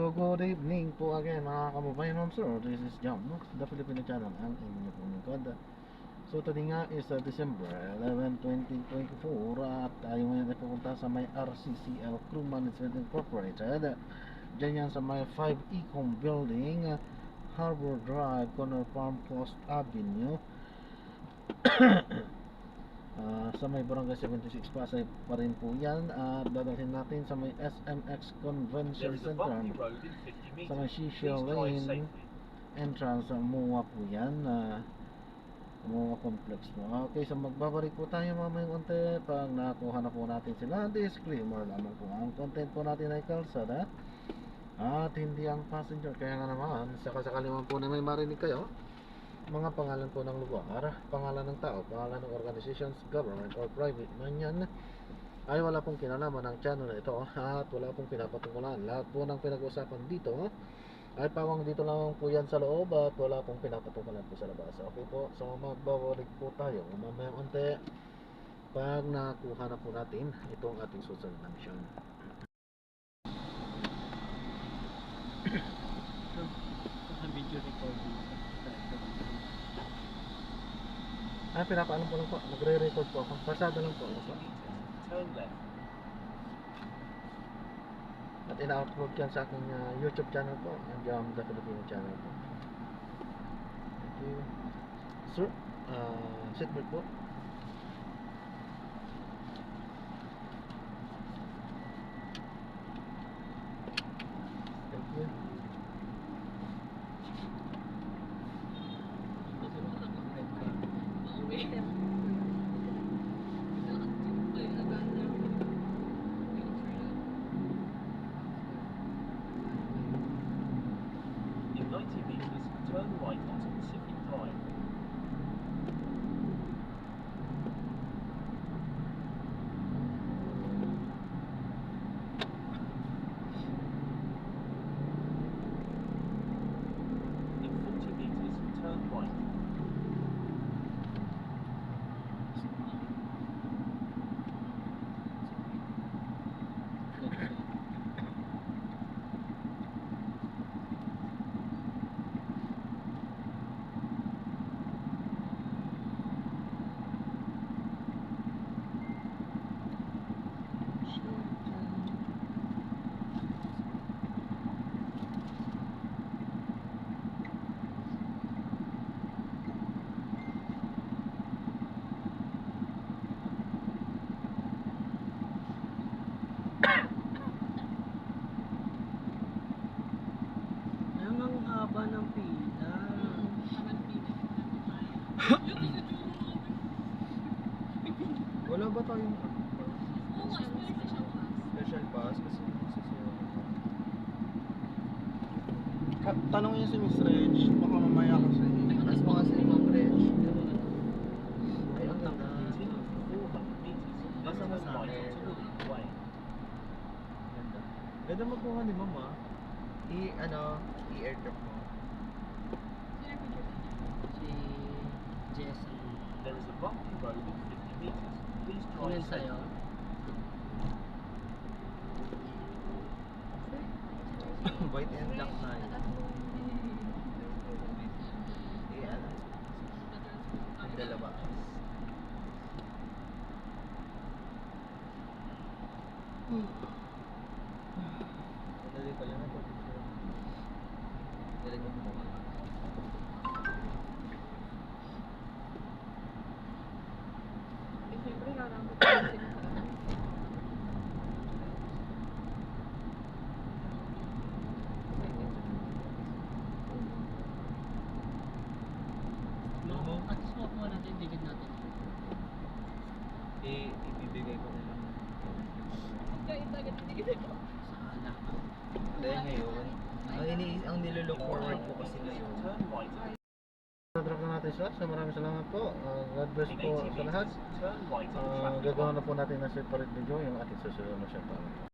So, good evening po again mga kababayan. Sir, this is John Nox, the Filipino channel, ang inyo po lingkod. So, today nga is December 11, 2024 at tayo ngayon ay pupunta sa may RCCL Crew Management Incorporated. Diyan yan sa may 5 Ecom Building, Harbor Drive, Corner Farm Coast Avenue. Sa may Barangay 76 Pasay pa rin po yan at dadalhin natin sa may SMX Convention Center sa may Shisha Lane entrance sa MOA po yan, MOA Complex po. Okay, so magbabalik po tayo mamayang konti pag nakuha na po natin sila. Disclaimer lamang po, ang content po natin ay kalsada at hindi ang passenger, kaya nga naman sakasakali man po na may marinig kayo mga pangalan po ng lugar, pangalan ng tao, pangalan ng organizations, government or private man yan, ay wala pong kinalaman ng channel na ito at wala pong pinapatungkulan. Lahat po ng pinag-usapan dito ay pawang dito lang po yan sa loob at wala pong pinapatungkulan po sa labas. Okay po, so magbabalik po tayo mamayang unti pag nakuha na po natin itong ating susunod na mission. Sa video recording. Ay, pinapaalam po lang po, nagre-record po ako, pasada lang po ako. Turn left. At ina-upload yan sa aking YouTube channel po, ang Jam the Filipino channel po. Thank you. Sir, seatbelt po. Thank you. In 90 meters, turn right onto Pacific Drive. In 40 meters, turn right. Ang haba ng pila. Wala ba tayong special pass? Kasi tanong niyo si Miss Reg, baka mamaya kasi mas mga si Ma'am Reg. Ay, ang tanga. Continue for 400 meters. Then Basta mo turn sa right akin. onto William Way. Ganda. Ganda magkuha ni Mama. I-airdrop mo. Si Jessie. There is a bumpy road in 50 meters. Please drive Ilan sa'yo? safely. White and black na yun. Dalawa. Madali pala na. Galing mo mo. At swap mo natin, ticket natin. Ibibigay ko na lang. Sana. Dahil ngayon, ang nilook forward ko kasi ngayon. Turn right. Na-drop na natin sila, so maraming salamat po. God bless In po 80 sa lahat. meters, turn right on traffic Gagawa light. na po natin na separate video yung ating susunod na siya.